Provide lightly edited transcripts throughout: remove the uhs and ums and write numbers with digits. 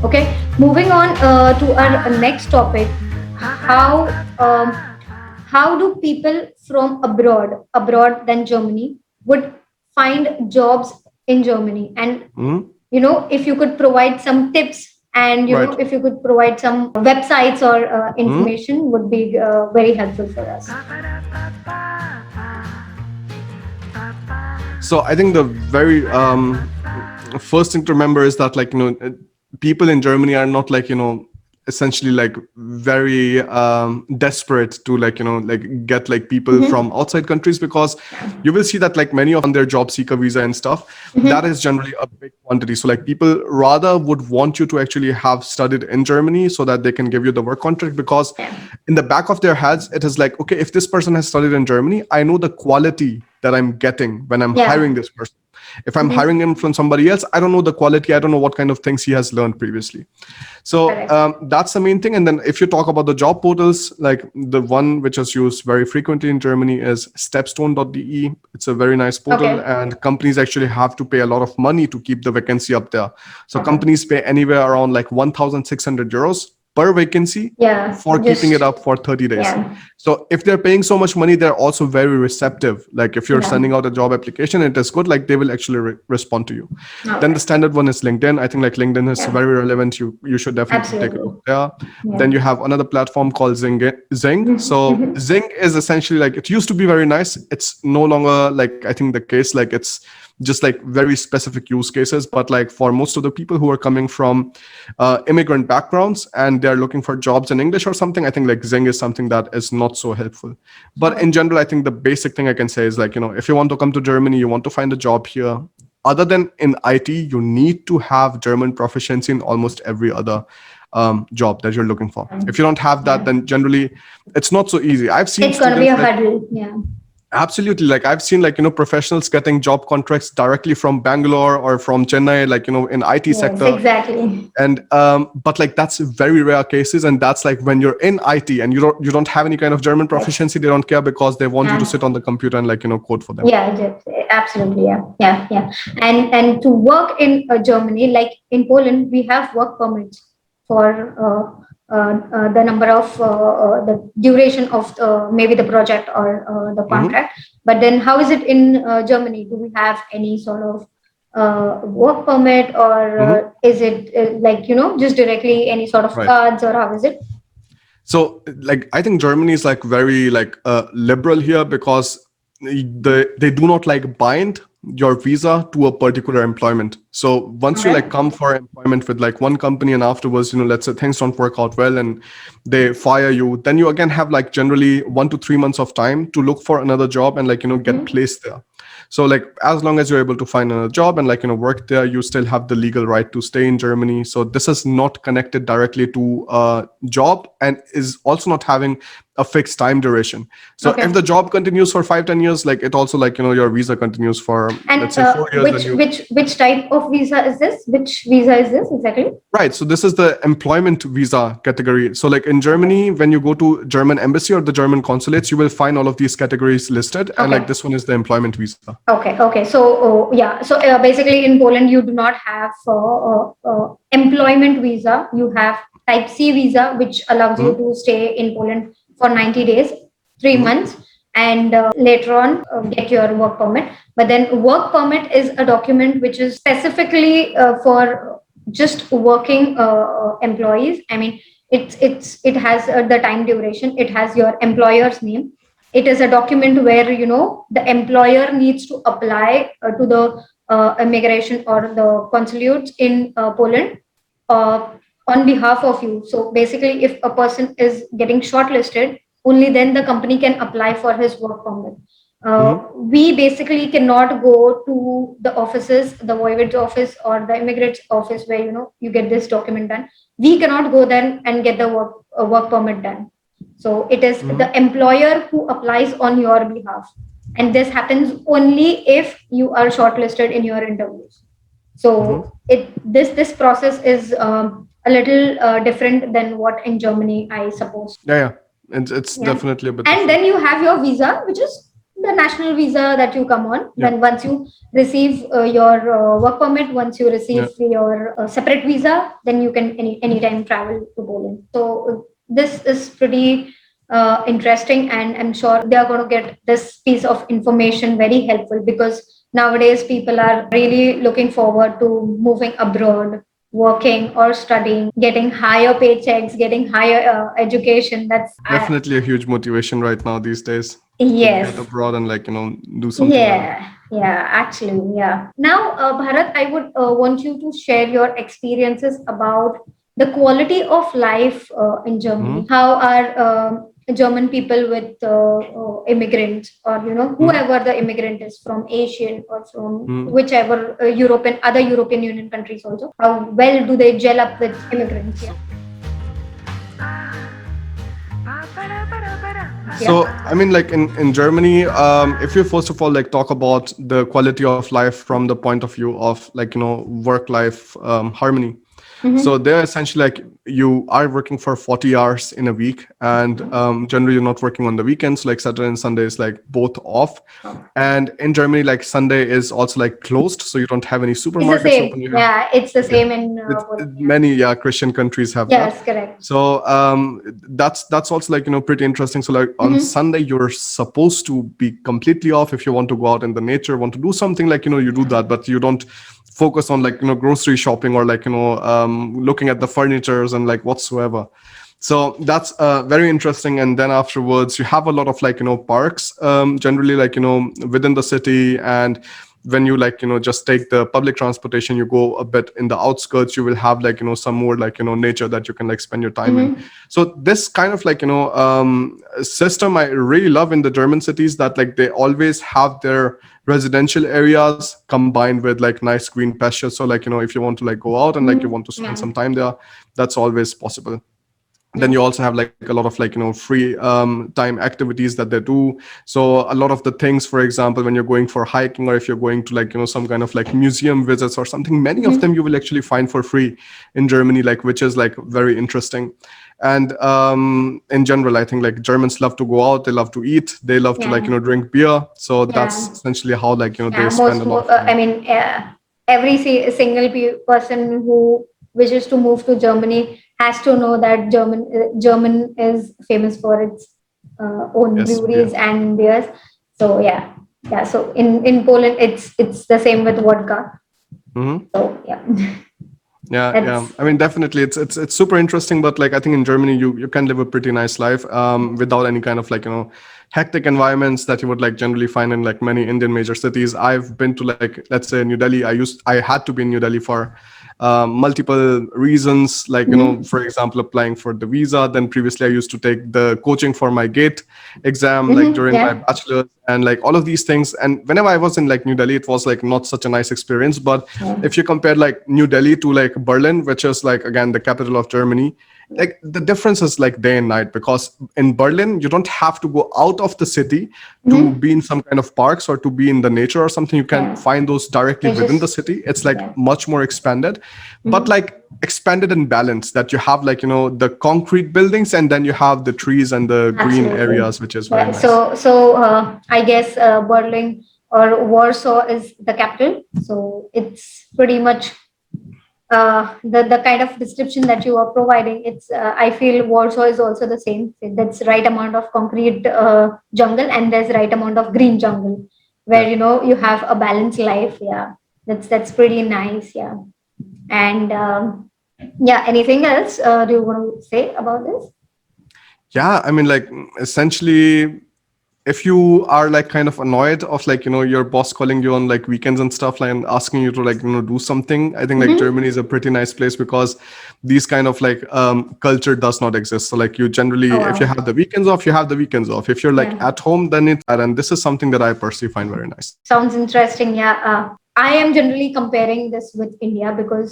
Okay, moving on to our next topic. How um, how do people from abroad than Germany, would find jobs in Germany? And Mhm. if you could provide some tips, and Right. if you could provide some websites or Mhm. information, would be very helpful for us. So I think the very first thing to remember is that people in Germany are not essentially like very desperate to get like people Mm-hmm. from outside countries, because Yeah. you will see that like many of their job seeker visa and stuff, that Mm-hmm. is generally a big quantity. So like people rather would want you to actually have studied in Germany so that they can give you the work contract, because Yeah. in the back of their heads it is like, okay, if this person has studied in Germany, I know the quality that I'm getting when I'm hiring Yeah. this person. If I'm Mm-hmm. hiring him from somebody else, I don't know the quality, I don't know what kind of things he has learned previously. So Correct. that's the main thing. And then if you talk about the job portals, like the one which is used very frequently in Germany is stepstone.de. It's a very nice portal, Okay. and companies actually have to pay a lot of money to keep the vacancy up there. So Okay. companies pay anywhere around like 1,600 euros per vacancy Yeah. for keeping it Just. up for 30 days. Yeah. So if they're paying so much money, they're also very receptive. Like if you're Yeah. sending out a job application, it is good, like they will actually respond to you. All Then the right. standard one is LinkedIn. I think like LinkedIn is Yeah. very relevant. You should definitely take a look Absolutely. there. Yeah. Then you have another platform called Zing. So Mm-hmm. Zing is essentially like, it used to be very nice. It's no longer like, I think the case, like it's just like very specific use cases. But like for most of the people who are coming from immigrant backgrounds and they're looking for jobs in English or something, I think like Zing is something that is not so helpful. But Okay. in general, I think the basic thing I can say is like, if you want to come to Germany, you want to find a job here, other than in IT, you need to have German proficiency in almost every other job that you're looking for. If you don't have that, Yeah. then generally it's not so easy. I've seen It's gonna be students a like, hurdle. Yeah. absolutely, like I've seen like professionals getting job contracts directly from Bangalore or from Chennai, like in IT Yes. sector. Exactly. And but like that's very rare cases, and that's like when you're in IT and you don't have any kind of German Right. proficiency, they don't care because they want you to Yeah. sit on the computer and code for them. Yeah. Absolutely. Yeah. Yeah. Yeah. And to work in Germany, like in Poland, we have work permits for the number of the duration of maybe the project or the Hmm. contract. But then, how is it in Germany? Do we have any sort of work permit, or Hmm. is it like just directly any sort of Right. cards, or how is it? So like I think Germany is like very like liberal here, because they do not like bind your visa to a particular employment. So once you like Okay. come for employment with like one company, and afterwards, let's say things don't work out well and they fire you, then you again have like generally 1 to 3 months of time to look for another job and get Mhm. placed there. So like as long as you're able to find a job and work there, you still have the legal right to stay in Germany. So this is not connected directly to a job, and is also not having a fixed time duration. So if Okay. the job continues for 5-10 years, like it also your visa continues for, let's And say, 4 years, then you. which type of visa is this? Which visa is this exactly? Right. So this is the employment visa category. So like in Okay. Germany, when you go to German embassy or the German consulates, you will find all of these categories listed. And like Okay. this one is the employment visa. Okay. Okay. So yeah. So basically, in Poland, you do not have employment visa. You have Type C visa, which allows you Hmm. to stay in Poland for 90 days, three Hmm. months, and later on get your work permit. But then, work permit is a document which is specifically for just working employees. I mean, it has the time duration. It has your employer's name. It is a document where the employer needs to apply to the immigration or the consulates in Poland uh, on behalf of you. So basically, if a person is getting shortlisted, only then the company can apply for his work permit. Hmm. We basically cannot go to the offices, the voivod's office or the immigrant's office, where you get this document done. We cannot go then and get the work permit done. So it is Hmm. the employer who applies on your behalf, and this happens only if you are shortlisted in your interviews. Hmm. So this process is a little different than what in Germany, I suppose. Yeah, yeah. It's Yeah, definitely a bit and different. then you have your visa, which is the national visa that you come on. Yeah. Then once you receive your work permit, once you receive Yeah. your separate visa, then you can anytime travel to Poland. So this is pretty interesting, and I'm sure they are going to get this piece of information very helpful, because nowadays people are really looking forward to moving abroad, working or studying, getting higher paychecks, getting higher education. That's Definitely a huge motivation right now these days to get yes. abroad and do something well. Yeah, actually, yeah. Now, Bharat, I would want you to share your experiences about the quality of life in Germany. Hmm. How are German people with immigrants, or Hmm. whoever the immigrant is, from Asian or from Hmm. whichever European, other European Union countries also? How well do they gel up with immigrants? Yeah. So, I mean, like in Germany, if you first of all like talk about the quality of life from the point of view of work life harmony. So Mm-hmm. they're essentially like you are working for 40 hours in a week, and generally you're not working on the weekends. Like Saturday and Sunday is like both off. And in Germany, like Sunday is also like closed, so you don't have any It's the supermarkets same. open. You have Yeah, it's the yeah, same in Poland. Yeah. many Christian countries have that. Yes, correct. So that's also pretty interesting. So like on Mm-hmm. Sunday you're supposed to be completely off. If you want to go out in the nature, want to do something, you do that, but you don't focus on grocery shopping or looking at the furnitures and like whatsoever. So that's very interesting. And then afterwards you have a lot of parks, generally within the city. And when you just take the public transportation, you go a bit in the outskirts, you will have some more nature that you can spend your time in. Mm-hmm. So this kind of system I really love in the German cities, that they always have their residential areas combined with nice green pastures. So if you want to go out and you Mm-hmm. want to spend Yeah. some time there, that's always possible. Then Yeah. you also have a lot of free time activities that they do. So a lot of the things, for example, when you're going for hiking, or if you're going to some kind of museum visits or something, many of Mm-hmm. them you will actually find for free in Germany, which is very interesting. And in general, I think Germans love to go out, they love to eat, they love to Yeah. drink beer. So that's Yeah. essentially how they Yeah. spend a lot of I time. mean, every single person who wishes to move to Germany has to know that German is famous for its own Yes, beer. breweries and beers. So yeah, yeah. So in Poland, it's the same with vodka. Hmm. So yeah, Yeah, yeah. that's I mean, definitely, it's super interesting. But I think in Germany, you can live a pretty nice life without any kind of hectic environments that you would generally find in many Indian major cities. I've been to let's say New Delhi. I had to be in New Delhi for multiple reasons. mm-hmm. For example, applying for the visa. Then previously, I used to take the coaching for my GATE exam Mm-hmm. during my Yeah. bachelor's, and all of these things. And whenever I was in New Delhi, it was not such a nice experience. But Yeah. if you compare New Delhi to Berlin, which is again the capital of Germany, the difference is day and night. Because in Berlin you don't have to go out of the city to Mm-hmm. be in some kind of parks or to be in the nature or something. You can Yeah. find those directly It's within the just city. It's yeah. much more expanded, but Mm-hmm. expanded in balance, that you have the concrete buildings, and then you have the trees and the green Absolutely. areas, which is very Yeah. nice. So I guess Berlin or Warsaw is the capital. So it's pretty much the kind of description that you are providing. It's I feel Warsaw is also the same. That's right amount of concrete jungle, and there's right amount of green jungle, where Yeah. you have a balanced life. Yeah, that's pretty nice. Yeah, and yeah. Anything else do you want to say about this? Yeah, I mean, essentially, if you are kind of annoyed of your boss calling you on weekends and stuff, and asking you to do something, I think Mm-hmm. Germany is a pretty nice place, because these kind of culture does not exist. So you Oh generally, if you wow. have the weekends off, you have the weekends off. If you're Yeah. at home, then it's that. And this is something that I personally find very nice. Sounds interesting. Yeah. I am generally comparing this with India, because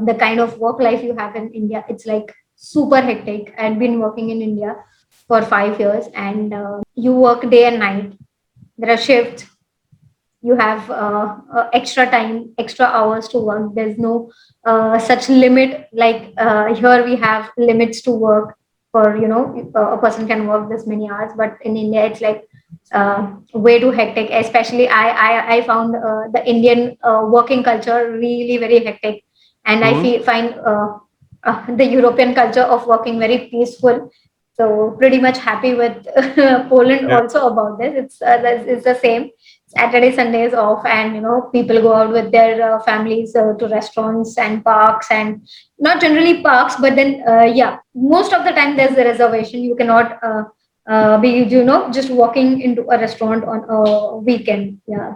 the kind of work life you have in India, it's super hectic. I've been working in India for 5 years, and you work day and night. There are shifts. You have extra time, extra hours to work. There's no such limit. Here we have limits to work for, a person can work this many hours, but in India, it's way too hectic. Especially, I found the Indian working culture really very hectic, and I Hmm. find the European culture of working very peaceful. So pretty much happy with Poland Yeah. also about this. It's the same. Saturday, Sunday is off, and people go out with their families to restaurants and parks, and not generally parks, but then yeah, most of the time there's a reservation. You cannot be just walking into a restaurant on a weekend. Yeah,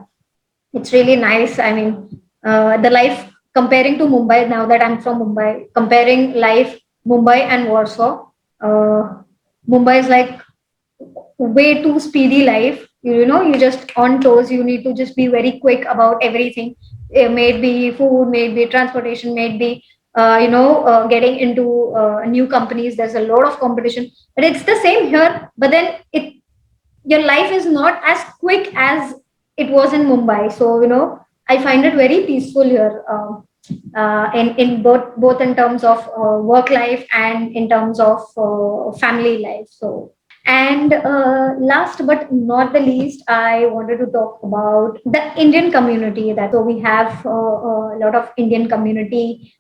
it's really nice. I mean, the life comparing to Mumbai. Now that I'm from Mumbai, comparing life Mumbai and Warsaw. Mumbai is like way too speedy life. You just on toes. You need to just be very quick about everything. May it be food, may it be transportation, may it be getting into new companies. There's a lot of competition, but it's the same here. But then your life is not as quick as it was in Mumbai. So I find it very peaceful here. In both in terms of work life and in terms of family life. So, and last but not the least, I wanted to talk about the Indian community. That so we have a lot of Indian community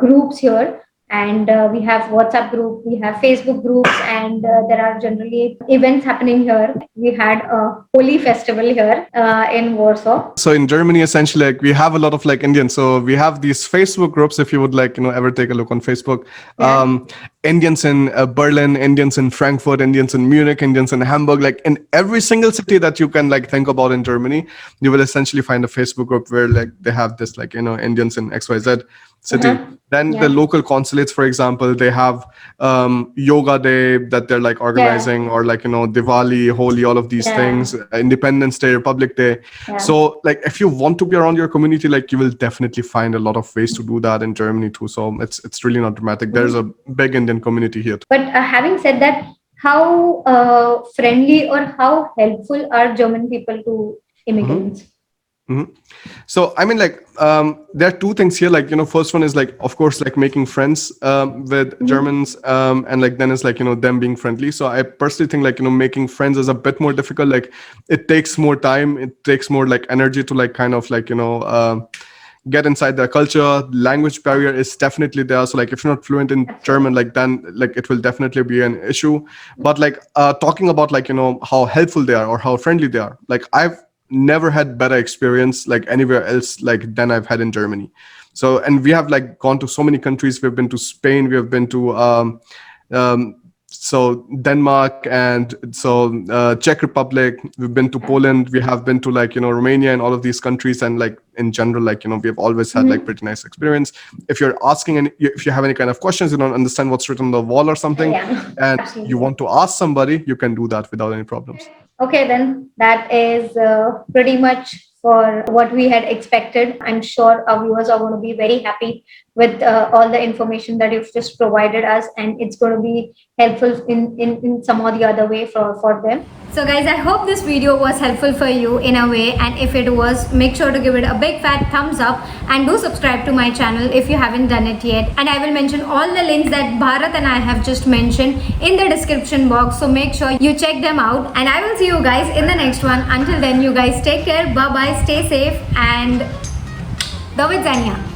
groups here, and we have WhatsApp group, we have Facebook groups, and there are generally events happening here. We had a Holi festival here in Warsaw. So in Germany, essentially, like we have a lot of like Indians. So we have these Facebook groups. If you would like, ever take a look on Facebook, Yeah. Indians in Berlin, Indians in Frankfurt, Indians in Munich, Indians in Hamburg. Like in every single city that you can like think about in Germany, you will essentially find a Facebook group where like they have this like Indians in XYZ city. Uh-huh. Then the Yeah. local consulates, for example, they have yoga day that they're like Yeah. organizing, or like Diwali, Holi, all of these Yeah. things, Independence Day, Republic Day. Yeah. So like if you want to be around your community, like you will definitely find a lot of ways to do that in Germany too. So it's really not dramatic. There's a big Indian community here. But having said that, how friendly or how helpful are German people to Mhm. immigrants? Mhm. So I mean, like, there are two things here. Like, first one is like, of course, like making friends with Germans, and like then is like them being friendly. So I personally think like making friends is a bit more difficult. Like, it takes more time. It takes more like energy to like kind of like get inside their culture. Language barrier is definitely there. So like if you're not fluent in German, like then like it will definitely be an issue. But like talking about like how helpful they are or how friendly they are, like I've never had better experience like anywhere else like than I've had in Germany. So, and we have like gone to so many countries. We've been to Spain, we have been to um, so Denmark, and so Czech Republic. We've been to Poland. We have been to like Romania and all of these countries. And like in general, like we have always had like pretty nice experience. If you're asking any, if you have any kind of questions, you don't understand what's written on the wall or something, Yeah, and you absolutely. want to ask somebody, you can do that without any problems. Okay, then that is pretty much for what we had expected. I'm sure our viewers are going to be very happy with all the information that you've just provided us, and it's going to be helpful in some or the other way for them. So guys, I hope this video was helpful for you in a way, and if it was, make sure to give it a big fat thumbs up and do subscribe to my channel if you haven't done it yet. And I will mention all the links that Bharat and I have just mentioned in the description box, so make sure you check them out, and I will see you guys in the next one. Until then, you guys take care, bye bye, stay safe, and do widzenia.